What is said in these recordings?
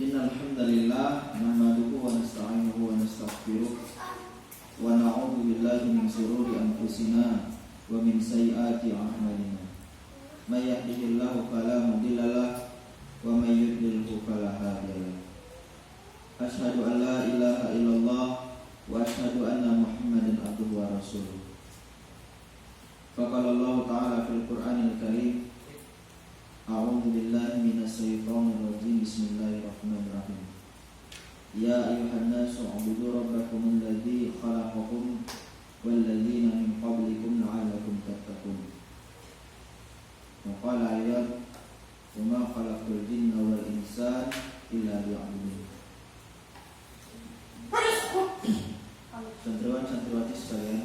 Innal hamdalillah nahmaduhu wa nasta'inuhu wa nastaghfiruh wa na'udzu billahi min shururi anfusina wa min sayyiati a'malina. May yahdihillahu fala mudilla lahu wa may yudlilhu fala hadiya lahu. Asyhadu an la ilaha illallah wa asyhadu anna Muhammadan abduhu wa rasuluh. Faqala Allah ta'ala fil Qur'anil Karim, a'udzu billahi minasy syaithanir rajim. Bismillahirrahmanirrahim. Ya ayyuhan nasu ubudu rabbakumul ladzi khalaqakum wal ladzina min qablikum la'allakum tattaqun. Wa qala ayat wa ma khalaqtul jinna wal insana illa liya'budun. Santriwan-santriwati sekalian,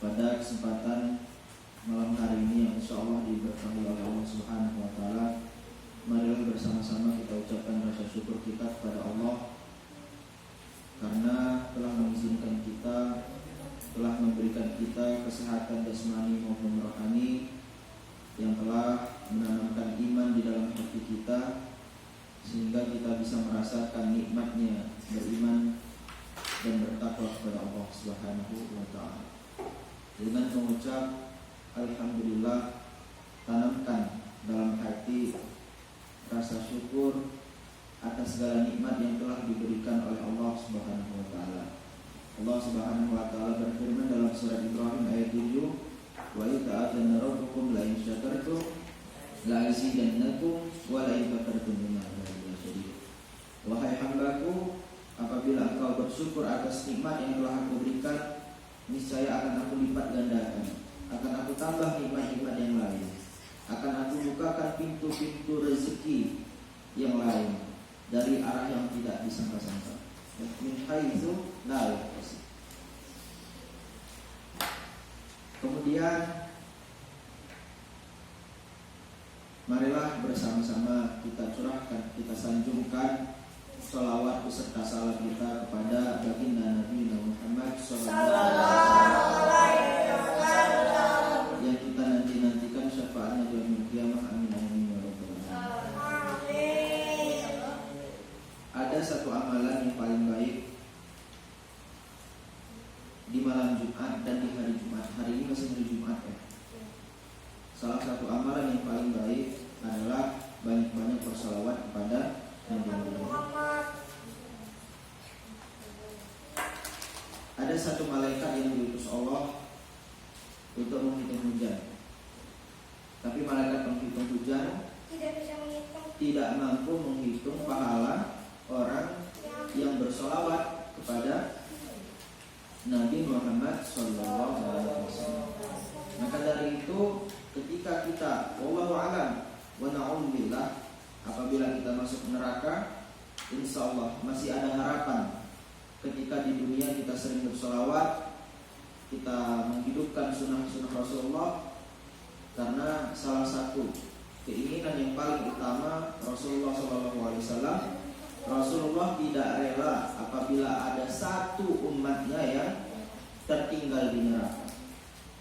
pada kesempatan malam hari ini yang insyaallah diberkahi oleh Allah Subhanahu wa taala, marilah bersama-sama kita ucapkan rasa syukur kita kepada Allah karena telah mengizinkan kita, telah memberikan kita kesehatan jasmani maupun rohani, yang telah menanamkan iman di dalam hati kita sehingga kita bisa merasakan nikmatnya beriman dan bertakwa kepada Allah Subhanahu wa taala. Dengan mengucap alhamdulillah, tanamkan dalam hati rasa syukur atas segala nikmat yang telah diberikan oleh Allah Subhanahu wa taala. Allah Subhanahu wa taala berfirman dalam surat Ibrahim ayat 7, "Wa ta'ala rabbukum la in syakartum la azidannakum wa la in kafartum inna adzabi lasyadid." Wahai hambaku, apabila engkau bersyukur atas nikmat yang telah aku berikan, niscaya akan aku lipat gandakan, akan aku tambah nikmat-nikmat yang lain, akan aku bukakan pintu-pintu rezeki yang lain dari arah yang tidak disangka-sangka. Min haitsu la yahtasib. Kemudian marilah bersama-sama kita curahkan, kita sanjungkan sholawat beserta salam kita kepada baginda Nabi Muhammad sallallahu alaihi wasallam yang kita nanti-nantikan syafaatnya di yaumil qiyamah. Amin amin ya rabbal alamin. Ada satu amalan yang paling baik di malam Jumat dan di hari Jumat. Hari ini masih hari Jumat ya. Salah satu amalan yang paling baik adalah banyak-banyak bersalawat kepada Nabi Muhammad. Ada satu malaikat yang diutus Allah untuk menghitung hujan. Tapi malaikat penghitung hujan tidak mampu menghitung pahala orang yang bersolawat kepada Nabi Muhammad SAW. Maka dari itu, ketika kita wallahu a'lam wa na'udzubillah, apabila kita masuk neraka, insya Allah masih ada harapan. Ketika di dunia kita sering bersolawat, kita menghidupkan sunnah-sunnah Rasulullah, karena salah satu keinginan yang paling utama Rasulullah SAW, Rasulullah tidak rela apabila ada satu umatnya yang tertinggal di neraka.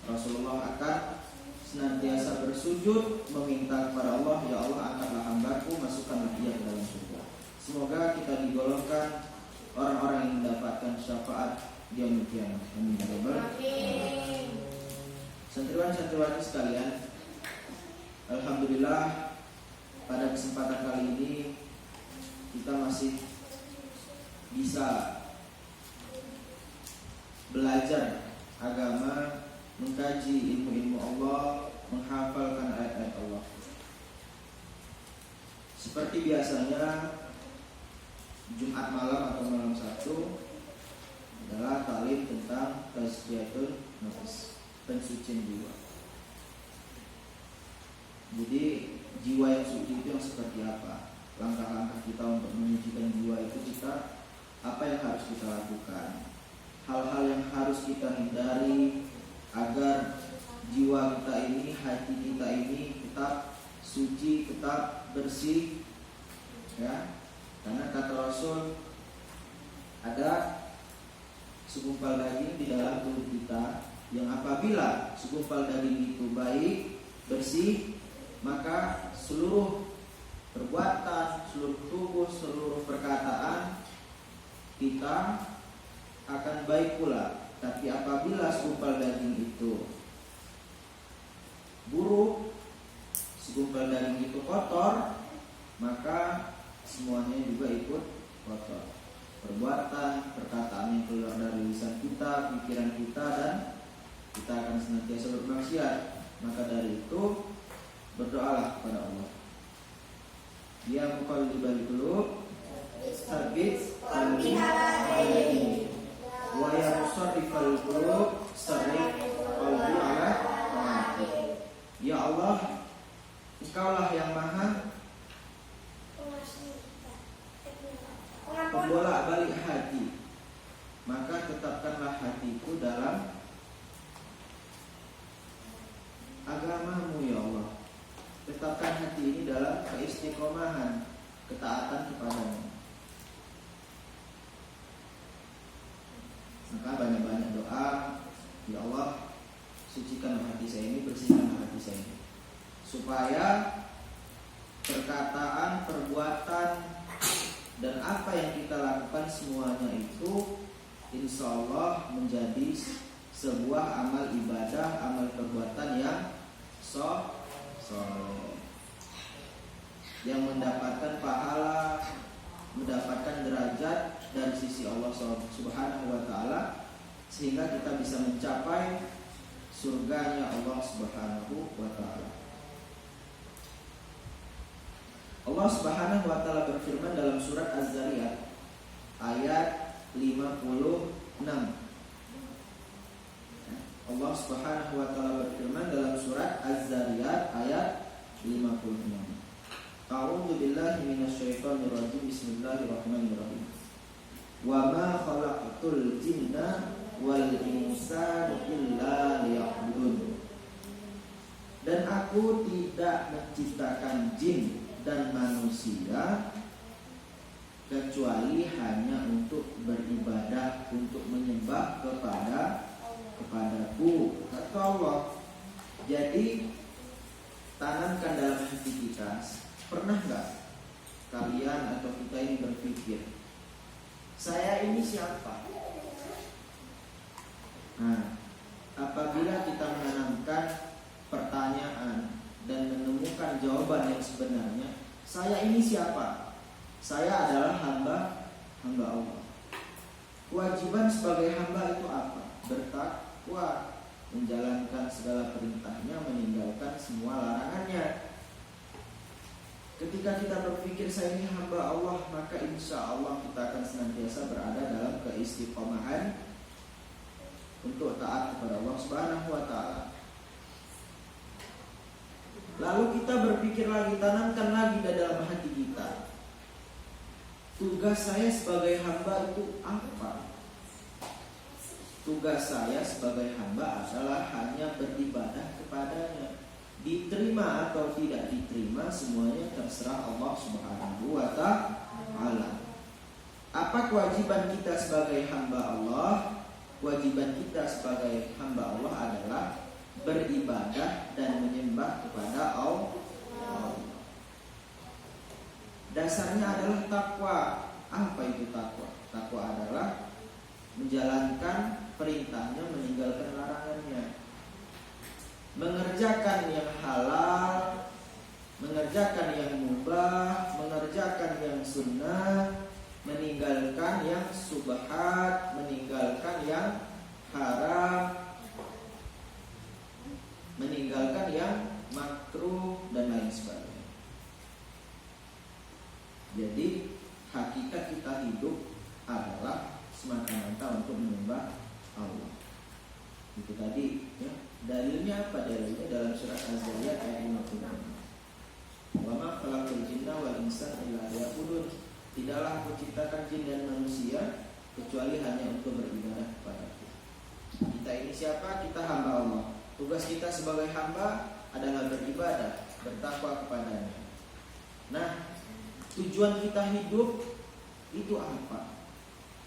Rasulullah akan senantiasa bersujud meminta kepada Allah, ya Allah, angkatlah hambaku, masukkanlah dia ke dalam surga. Semoga kita digolongkan orang-orang yang mendapatkan syafaat di yaumil qiyamah. Amin ya rabbal alamin. Santriwan-santriwati sekalian, alhamdulillah pada kesempatan kali ini kita masih bisa belajar agama, mengkaji ilmu-ilmu Allah, menghafalkan ayat-ayat Allah. Seperti biasanya, Jumat malam atau malam Sabtu adalah talim tentang tazkiyatul nafs, pensucian jiwa. Jadi jiwa yang suci itu yang seperti apa? Langkah-langkah kita untuk menyucikan jiwa itu apa yang harus kita lakukan? Hal-hal yang harus kita hindari agar jiwa kita ini, hati kita ini tetap suci, tetap bersih, ya. Karena kata Rasul, ada segumpal daging di dalam tubuh kita yang apabila segumpal daging itu baik, bersih, maka seluruh perbuatan, seluruh tubuh, seluruh perkataan kita akan baik pula. Tapi apabila segumpal daging itu buruk, segumpal daging itu kotor, maka semuanya juga ikut kotor. Perbuatan, perkataan yang keluar dari lisan kita, pikiran kita, dan kita akan senantiasa bermaksiat. Maka dari itu berdoalah kepada Allah. Ya muqallibal qulub, tsabbit qalbi ala dinik. Wa ya musarrifal qulub, sarrif qalbi ala taatik. Ya Allah, Engkaulah yang maha pembolak-balik hati, maka tetapkanlah hatiku dalam agamamu ya Allah. Tetapkan hati ini dalam keistiqomahan, ketaatan kepadamu. Maka banyak-banyak doa, ya Allah, sucikan hati saya ini, bersihkan hati saya ini, supaya perkataan, perbuatan, dan apa yang kita lakukan semuanya itu insya Allah menjadi sebuah amal ibadah, amal perbuatan yang soleh, yang mendapatkan pahala, mendapatkan derajat dari sisi Allah Subhanahu wa Ta'ala, sehingga kita bisa mencapai surganya Allah Subhanahu wa Ta'ala. Allah Subhanahu wa Ta'ala berfirman dalam surat Az-Zariyat ayat 56. Allah Subhanahu wa Ta'ala berfirman dalam surat Az-Zariyat ayat 56. A'udzu billahi minasyaitonir rajim. Bismillahirrahmanirrahim. Wa ma khalaqtul jinna wal insa illa liya'budun. Dan aku tidak menciptakan jin dan manusia kecuali hanya untuk beribadah, untuk menyembah kepadaku, kata Allah. Jadi tanamkan dalam hati kita. Pernah nggak kalian atau kita ini berpikir, saya ini siapa? Nah, apabila kita menanamkan pertanyaan dan menemukan jawaban yang sebenarnya, saya ini siapa? Saya adalah hamba Allah. Kewajiban sebagai hamba itu apa? Bertakwa, menjalankan segala perintahnya, meninggalkan semua larangannya. Ketika kita berpikir saya ini hamba Allah, maka insya Allah kita akan senantiasa berada dalam keistiqomahan untuk taat kepada Allah Subhanahu wa Ta'ala. Lalu kita berpikir lagi, tanamkan lagi di dalam hati kita, tugas saya sebagai hamba itu apa? Tugas saya sebagai hamba adalah hanya beribadah kepadanya. Diterima atau tidak diterima, semuanya terserah Allah Subhanahu wa Ta'ala. Apa kewajiban kita sebagai hamba Allah? Kewajiban kita sebagai hamba Allah adalah beribadah dan menyembah kepada Allah. Dasarnya adalah takwa. Apa itu takwa? Takwa adalah menjalankan perintahnya, meninggalkan larangannya, mengerjakan yang halal, mengerjakan yang mubah, mengerjakan yang sunnah, meninggalkan yang subhat, meninggalkan yang haram, meninggalkan yang makruh, dan lain sebagainya. Jadi hakikat kita hidup adalah semata-mata untuk menyembah Allah. Itu tadi ya. Dalilnya apa? Dalilnya dalam surat Az-Zariyat ayat 56. Wa ma khalaqtul jinna wal insa illa liya'budun. Tidaklah aku ciptakan jin dan manusia kecuali hanya untuk beribadah kepadaku. Kita ini siapa? Kita hamba Allah. Tugas kita sebagai hamba adalah beribadah, bertakwa kepadanya. Nah, tujuan kita hidup itu apa?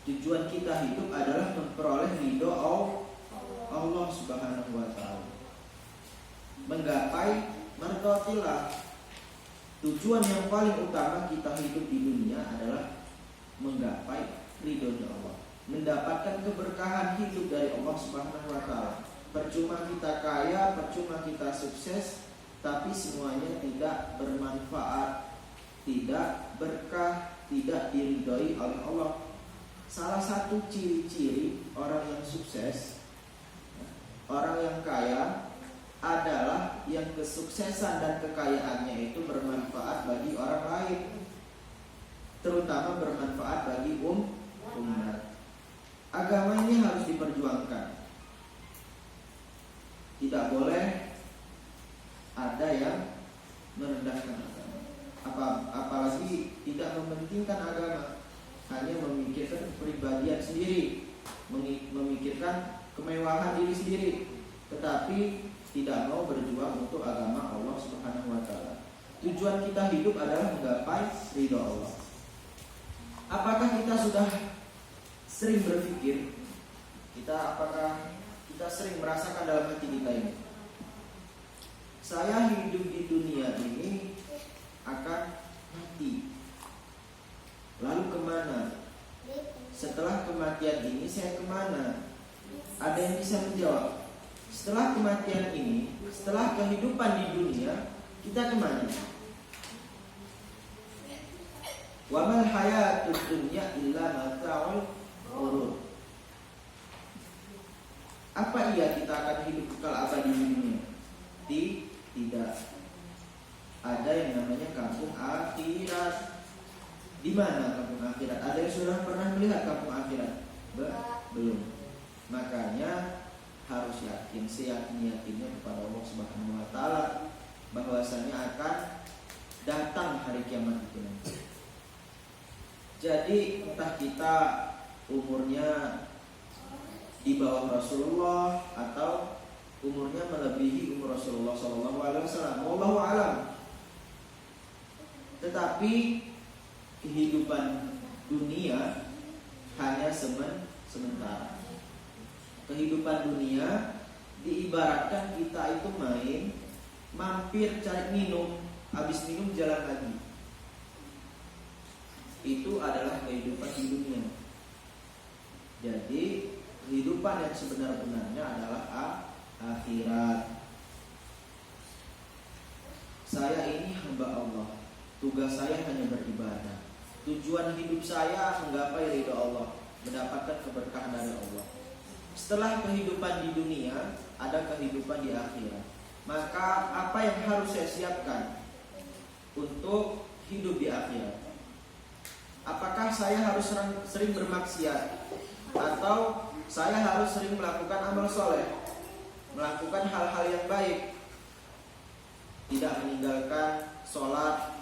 Tujuan kita hidup adalah memperoleh ridho Allah Subhanahu wa Ta'ala, menggapai mardhatillah, Tujuan yang paling utama kita hidup di dunia adalah menggapai ridhonya Allah, mendapatkan keberkahan hidup dari Allah Subhanahu wa taala. Percuma kita kaya, percuma kita sukses, tapi semuanya tidak bermanfaat, tidak berkah, tidak diridhoi oleh Allah. Salah satu ciri-ciri orang yang sukses, orang yang kaya adalah yang kesuksesan dan kekayaannya itu bermanfaat bagi orang lain, terutama bermanfaat bagi umat. Agama ini harus diperjuangkan. Tidak boleh ada yang merendahkan agama, apalagi tidak mementingkan agama, hanya memikirkan kepribadian sendiri, memikirkan kemewahan diri sendiri, tetapi tidak mau berjuang untuk agama Allah Subhanahu wa taala. Tujuan kita hidup adalah menggapai ridha Allah. Apakah kita sudah sering berpikir, apakah kita sering merasakan dalam hati kita ini, saya hidup di dunia ini akan mati, lalu kemana? Setelah kematian ini saya kemana? Ada yang bisa menjawab? Setelah kematian ini, setelah kehidupan di dunia, kita kemana? Wa mal hayatud dunya illa mata'ul ghurur. Apa iya kita akan hidup kekal abadi di dunia? Tidak. Ada yang namanya kampung akhirat. Di mana kampung akhirat? Ada yang sudah pernah melihat kampung akhirat? Belum. Makanya harus yakin, seyakin-yakinnya kepada Allah Subhanahu wa taala bahwasanya akan datang hari kiamat itu nanti. Jadi entah kita umurnya di bawah Rasulullah atau umurnya melebihi umur Rasulullah sallallahu alaihi wasallam, wallahu alam. Tetapi kehidupan dunia hanya sementara. Kehidupan dunia diibaratkan kita itu mampir cari minum, habis minum jalan lagi. Itu adalah kehidupan di dunia. Jadi kehidupan yang sebenar-benarnya adalah akhirat. Saya ini hamba Allah, tugas saya hanya beribadah. Tujuan hidup saya menggapai ridha Allah, mendapatkan keberkahan dari Allah. Setelah kehidupan di dunia, ada kehidupan di akhirat. Maka apa yang harus saya siapkan untuk hidup di akhirat? Apakah saya harus sering bermaksiat, atau saya harus sering melakukan amal soleh, melakukan hal-hal yang baik, tidak meninggalkan sholat,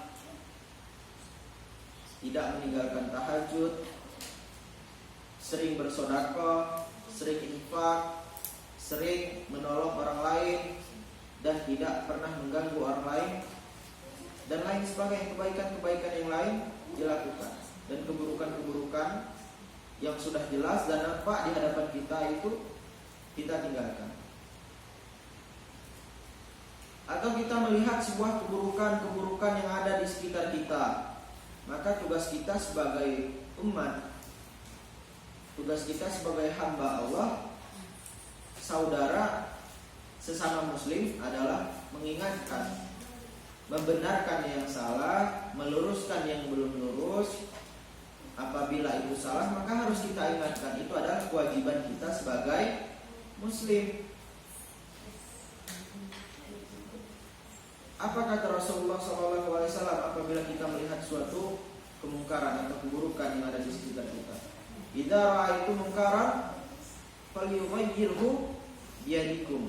tidak meninggalkan tahajud, sering bersedekah, sering infak, sering menolong orang lain, dan tidak pernah mengganggu orang lain, dan lain sebagainya. Kebaikan-kebaikan yang lain dilakukan, dan keburukan-keburukan yang sudah jelas dan nampak di hadapan kita itu kita tinggalkan. Atau kita melihat sebuah keburukan-keburukan yang ada di sekitar kita, maka tugas kita sebagai umat, tugas kita sebagai hamba Allah, saudara sesama muslim adalah mengingatkan, membenarkan yang salah, meluruskan yang belum lurus. Apabila itu salah, maka harus kita ingatkan. Itu adalah kewajiban kita sebagai muslim. Apa kata Rasulullah SAW apabila kita melihat suatu kemungkaran atau keburukan yang ada di sekitar kita? Idza ra'aitum munkaran falyughayyirhu biyadikum.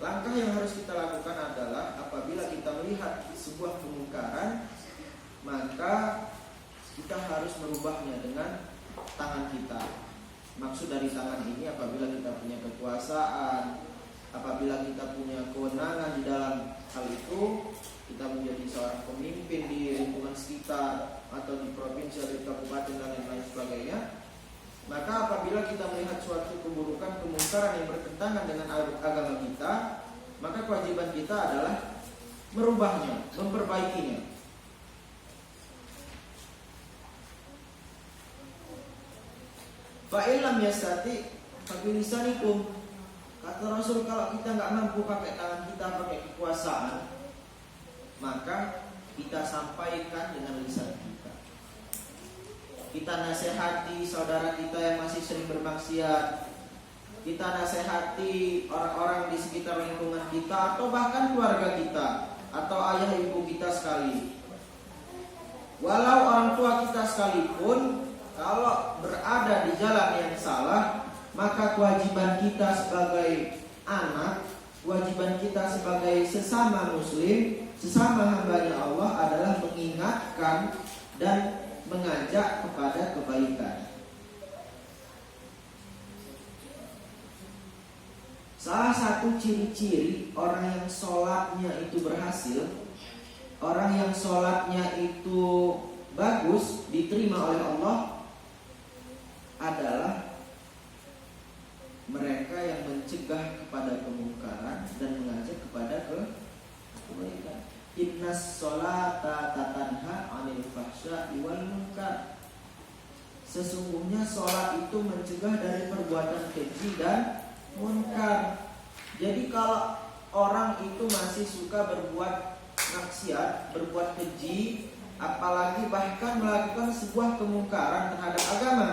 Langkah yang harus kita lakukan adalah apabila kita melihat sebuah kemungkaran, maka kita harus merubahnya dengan tangan kita. Maksud dari tangan ini apabila kita punya kekuasaan, apabila kita punya kewenangan di dalam hal itu, kita menjadi seorang pemimpin di lingkungan sekitar atau di provinsi atau di kabupaten dan lain-lain sebagainya. Maka apabila kita melihat suatu keburukan, kemungkaran yang bertentangan dengan agama kita, maka kewajiban kita adalah merubahnya, memperbaikinya. Fa illam yastati fa bilisanikum. Kata Rasul, kalau kita nggak mampu pakai tangan kita, pakai kekuasaan, maka kita sampaikan dengan lisan kita. Kita nasihati saudara kita yang masih sering bermaksiat. Kita nasihati orang-orang di sekitar lingkungan kita, atau bahkan keluarga kita, atau ayah ibu kita sekali. Walau orang tua kita sekalipun, kalau berada di jalan yang salah, maka kewajiban kita sebagai anak, kewajiban kita sebagai sesama muslim, sesama hambanya Allah adalah mengingatkan dan mengajak kepada kebaikan. Salah satu ciri-ciri orang yang sholatnya itu berhasil, orang yang sholatnya itu bagus, diterima oleh Allah, adalah mereka yang mencegah kepada kemungkaran dan mengajak kepada kebaikan. Innas sholata tatanha 'anil fahsya'i wal munkar. Sesungguhnya sholat itu mencegah dari perbuatan keji dan munkar. Jadi kalau orang itu masih suka berbuat maksiat, berbuat keji, apalagi bahkan melakukan sebuah kemungkaran terhadap agama,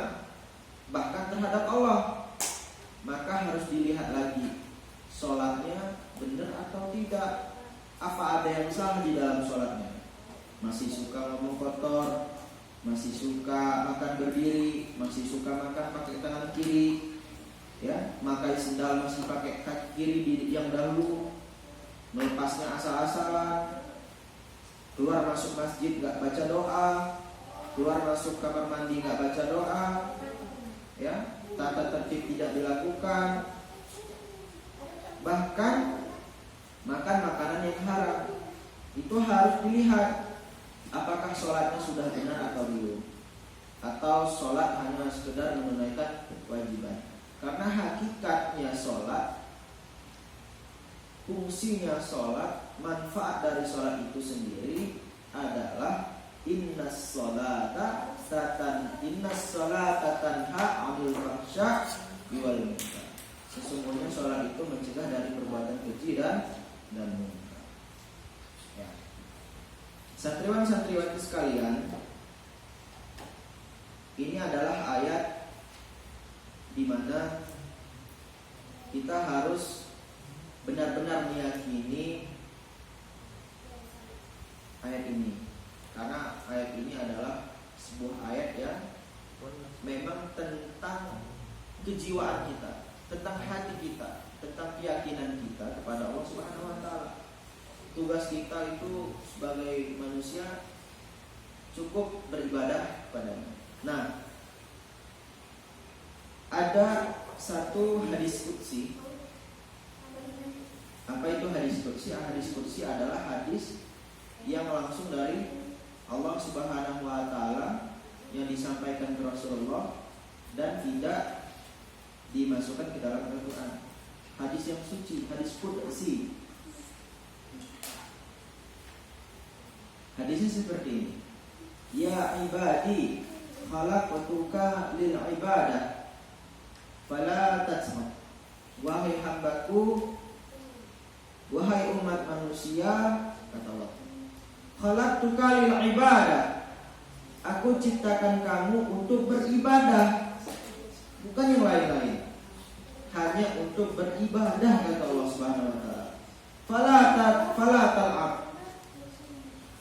bahkan terhadap Allah, maka harus dilihat lagi sholatnya benar atau tidak. Apa ada yang salah di dalam sholatnya? Masih suka ngomong kotor, masih suka makan berdiri, masih suka makan pakai tangan kiri, ya, pakai sendal masih pakai kaki kiri di yang dahulu, melepasnya asal-asalan, keluar masuk masjid nggak baca doa, keluar masuk kamar mandi nggak baca doa, ya, tata tertib tidak dilakukan, bahkan makan makanan yang haram. Itu harus dilihat apakah sholatnya sudah benar atau belum, atau sholat hanya sekedar menunaikan kewajiban. Karena hakikatnya sholat, fungsinya sholat, manfaat dari sholat itu sendiri adalah innas sholata tanha 'anil fahsya'i wal munkar. Sesungguhnya sholat itu mencegah dari perbuatan keji dan munkar. Ya. Santriwan-santriwati sekalian, ini adalah ayat di mana kita harus benar-benar meyakini ayat ini, karena ayat ini adalah sebuah ayat yang memang tentang kejiwaan kita, tentang hati kita, tentang keyakinan kita kepada Allah Subhanahu wa taala. Tugas kita itu sebagai manusia cukup beribadah kepadanya. Nah, ada satu hadis qudsi. Apa itu hadis qudsi? Hadis qudsi adalah hadis yang langsung dari Allah Subhanahu wa taala yang disampaikan ke Rasulullah dan tidak dimasukkan ke dalam Al-Quran. Hadis yang suci, hadis qudsi. Hadisnya seperti ini. Ya ibadi, khalaqtuka lil ibadah, fala tasmah. Wahai hambaku, wahai umat manusia, kata Allah, khalaqtuka lil ibadah. Aku ciptakan kamu untuk beribadah, bukan yang lain-lain. Hanya untuk beribadah, kata Allah Subhanahu wa taala. Fala tal'ab.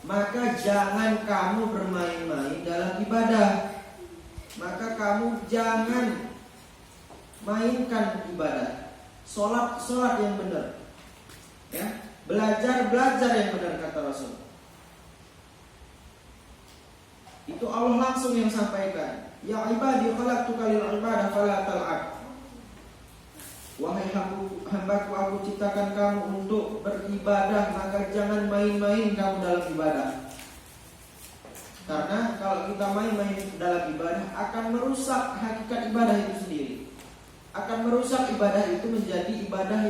Maka jangan kamu bermain-main dalam ibadah. Maka kamu jangan mainkan ibadah. Sholat yang benar, ya. Belajar yang benar, kata Rasul. Itu Allah langsung yang sampaikan. Ya ibadi khalaqtuka lil ibadah fala tal'ab. Wahai hambaku, aku ciptakan kamu untuk beribadah, maka jangan main-main kamu dalam ibadah. Karena kalau kita main-main dalam ibadah akan merusak hakikat ibadah itu sendiri. Akan merusak ibadah itu menjadi ibadah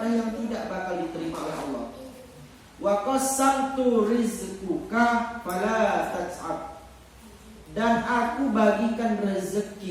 yang tidak bakal diterima oleh Allah. Wa qasamtu rizquka fala tas'ab. Dan aku bagikan rezeki